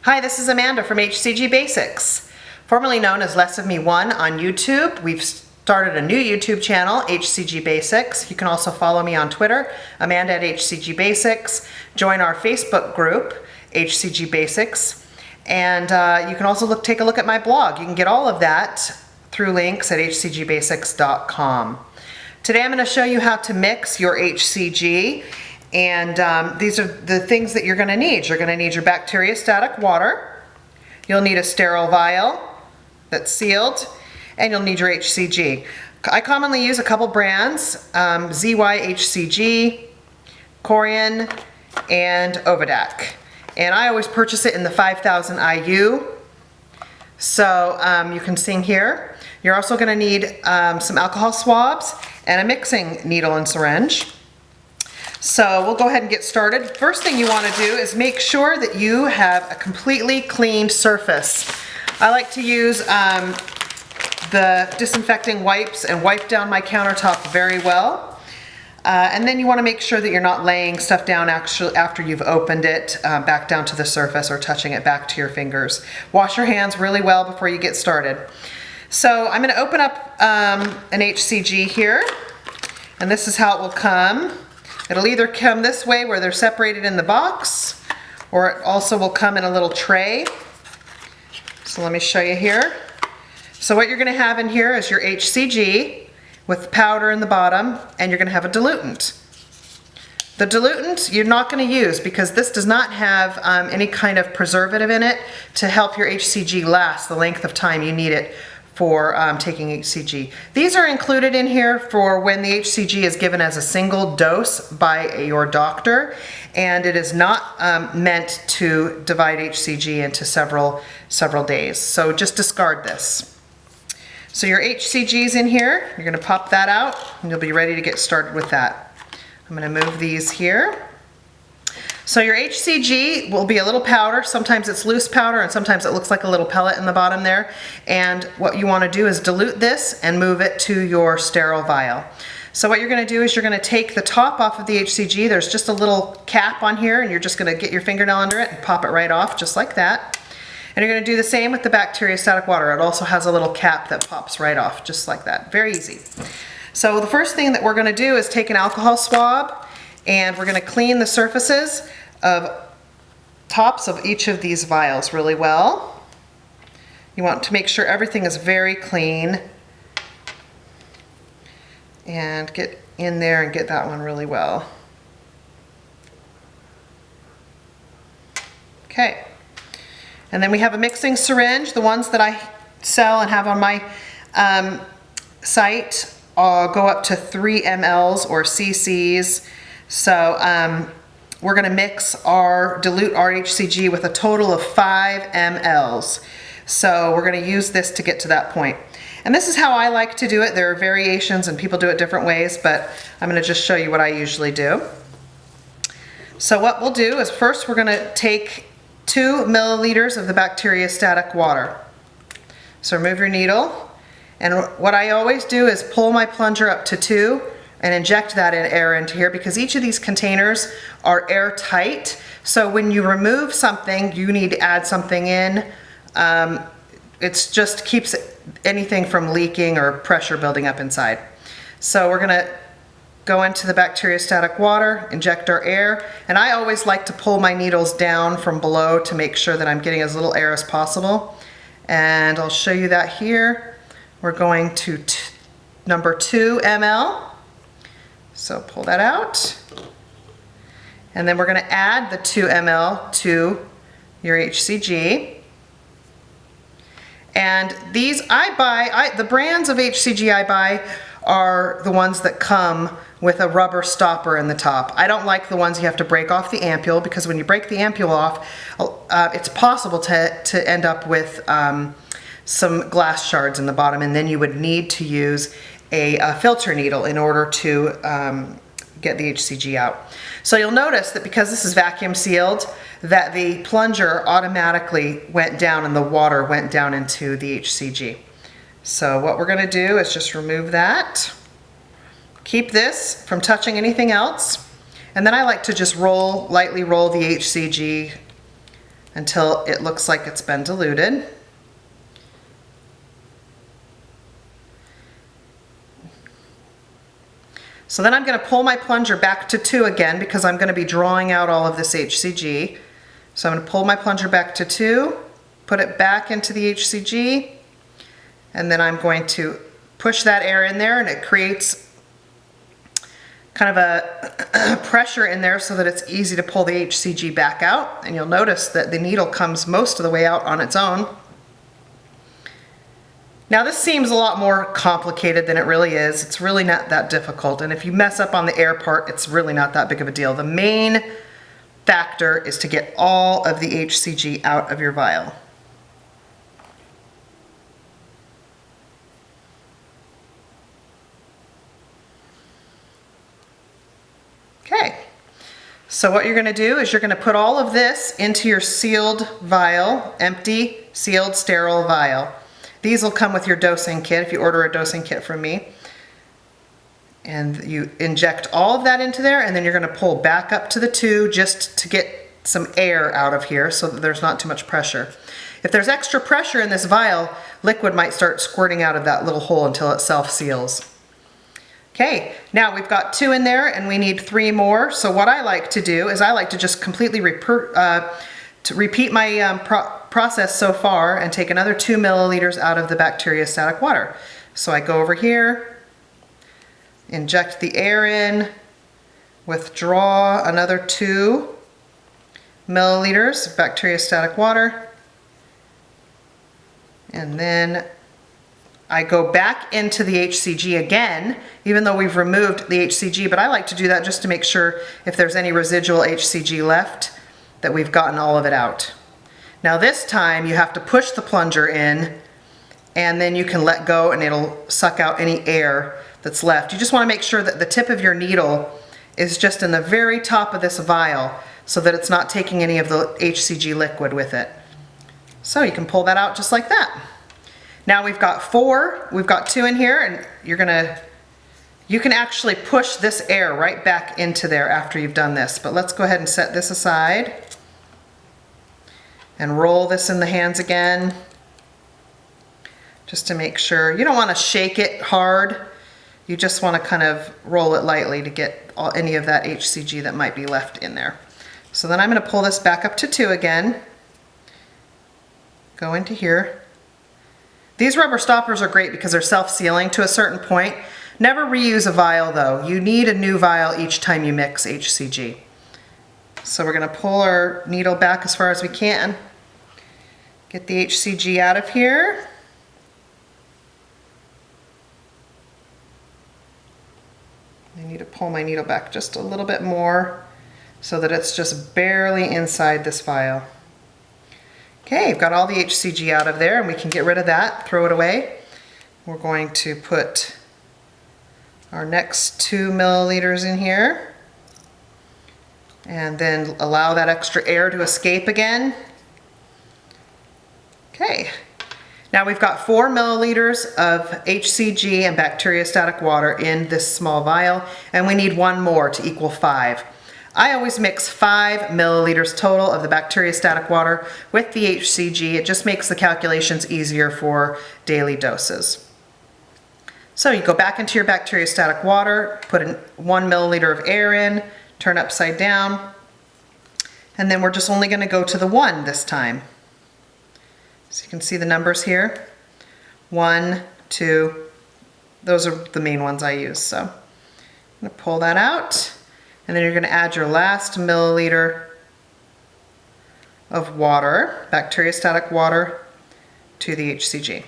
Hi, this is Amanda from hCG Basics, formerly known as Less of Me 1 on YouTube. We've started a new YouTube channel, hCG Basics. You can also follow me on Twitter, Amanda at hCG Basics. Join our Facebook group, hCG Basics. And you can also take a look at my blog. You can get all of that through links at hcgbasics.com. Today I'm going to show you how to mix your hCG. And these are the things that you're going to need. You're going to need your bacteriostatic water. You'll need a sterile vial that's sealed. And you'll need your hCG. I commonly use a couple brands, hCG, Corian, and Ovidac. And I always purchase it in the 5,000 IU. So you can see here. You're also going to need some alcohol swabs and a mixing needle and syringe. So we'll go ahead and get started. First thing you want to do is make sure that you have a completely cleaned surface. I like to use the disinfecting wipes and wipe down my countertop very well. And then you want to make sure that you're not laying stuff down actually after you've opened it back down to the surface or touching it back to your fingers. Wash your hands really well before you get started. So I'm going to open up an hCG here, and this is how it will come. It'll either come this way where they're separated in the box, or it also will come in a little tray. So let me show you here. So what you're going to have in here is your hCG with powder in the bottom, and you're going to have a diluent. The diluent you're not going to use because this does not have any kind of preservative in it to help your hCG last the length of time you need it for taking hCG. These are included in here for when the hCG is given as a single dose by your doctor, and it is not meant to divide hCG into several days. So just discard this. So your hCG's in here, you're gonna pop that out and you'll be ready to get started with that. I'm gonna move these here. So your hCG will be a little powder. Sometimes it's loose powder and sometimes it looks like a little pellet in the bottom there. And what you want to do is dilute this and move it to your sterile vial. So what you're going to do is you're going to take the top off of the hCG. There's just a little cap on here, and you're just going to get your fingernail under it and pop it right off just like that. And you're going to do the same with the bacteriostatic water. It also has a little cap that pops right off just like that. Very easy. So the first thing that we're going to do is take an alcohol swab, and we're going to clean the surfaces of tops of each of these vials really well. You want to make sure everything is very clean, and get in there and get that one really well. Okay. And then we have a mixing syringe. The ones that I sell and have on my site go up to 3 mLs or cc's. So we're going to dilute our hCG with a total of 5 mLs. So we're going to use this to get to that point. And this is how I like to do it. There are variations and people do it different ways, but I'm going to just show you what I usually do. So what we'll do is first we're going to take 2 milliliters of the bacteriostatic water. So remove your needle. And what I always do is pull my plunger up to 2 and inject that air into here, because each of these containers are airtight. So when you remove something, you need to add something in. It just keeps anything from leaking or pressure building up inside. So we're gonna go into the bacteriostatic water, inject our air, and I always like to pull my needles down from below to make sure that I'm getting as little air as possible. And I'll show you that here. We're going to number 2 ml. So pull that out, and then we're going to add the 2 ml to your hCG. And these the brands of hCG I buy are the ones that come with a rubber stopper in the top. I don't like the ones you have to break off the ampule, because when you break the ampule off, it's possible to end up with some glass shards in the bottom, and then you would need to use a filter needle in order to get the hCG out. So you'll notice that because this is vacuum sealed, that the plunger automatically went down and the water went down into the hCG. So what we're going to do is just remove that. Keep this from touching anything else. And then I like to just lightly roll the hCG until it looks like it's been diluted. So then I'm going to pull my plunger back to 2 again because I'm going to be drawing out all of this hCG. So I'm going to pull my plunger back to 2, put it back into the hCG, and then I'm going to push that air in there, and it creates kind of a pressure in there so that it's easy to pull the hCG back out. And you'll notice that the needle comes most of the way out on its own. Now this seems a lot more complicated than it really is. It's really not that difficult, and if you mess up on the air part, it's really not that big of a deal. The main factor is to get all of the hCG out of your vial. Okay, so what you're going to do is you're going to put all of this into your sealed vial, empty, sealed, sterile vial. These will come with your dosing kit if you order a dosing kit from me. And you inject all of that into there, and then you're going to pull back up to the 2 just to get some air out of here so that there's not too much pressure. If there's extra pressure in this vial, liquid might start squirting out of that little hole until it self-seals. Okay, now we've got 2 in there and we need 3 more. So what I like to do is I like to just completely repeat my process so far and take another 2 milliliters out of the bacteriostatic water. So I go over here, inject the air in, withdraw another 2 milliliters of bacteriostatic water, and then I go back into the hCG again, even though we've removed the hCG, but I like to do that just to make sure if there's any residual hCG left that we've gotten all of it out. Now this time you have to push the plunger in, and then you can let go and it'll suck out any air that's left. You just want to make sure that the tip of your needle is just in the very top of this vial so that it's not taking any of the hCG liquid with it. So you can pull that out just like that. Now we've got 4, we've got 2 in here, and you can actually push this air right back into there after you've done this. But let's go ahead and set this aside and roll this in the hands again, just to make sure. You don't want to shake it hard. You just want to kind of roll it lightly to get any of that hCG that might be left in there. So then I'm going to pull this back up to 2 again. Go into here. These rubber stoppers are great because they're self-sealing to a certain point. Never reuse a vial though. You need a new vial each time you mix hCG. So we're going to pull our needle back as far as we can. Get the hCG out of here. I need to pull my needle back just a little bit more so that it's just barely inside this vial. Okay, I've got all the hCG out of there and we can get rid of that, throw it away. We're going to put our next 2 milliliters in here and then allow that extra air to escape again. Okay, now we've got 4 milliliters of hCG and bacteriostatic water in this small vial, and we need 1 more to equal 5. I always mix 5 milliliters total of the bacteriostatic water with the hCG. It just makes the calculations easier for daily doses. So you go back into your bacteriostatic water, put in 1 milliliter of air in, turn upside down, and then we're just only going to go to the 1 this time. So you can see the numbers here. 1, 2, those are the main ones I use. So I'm going to pull that out. And then you're going to add your last milliliter of water, bacteriostatic water, to the hCG.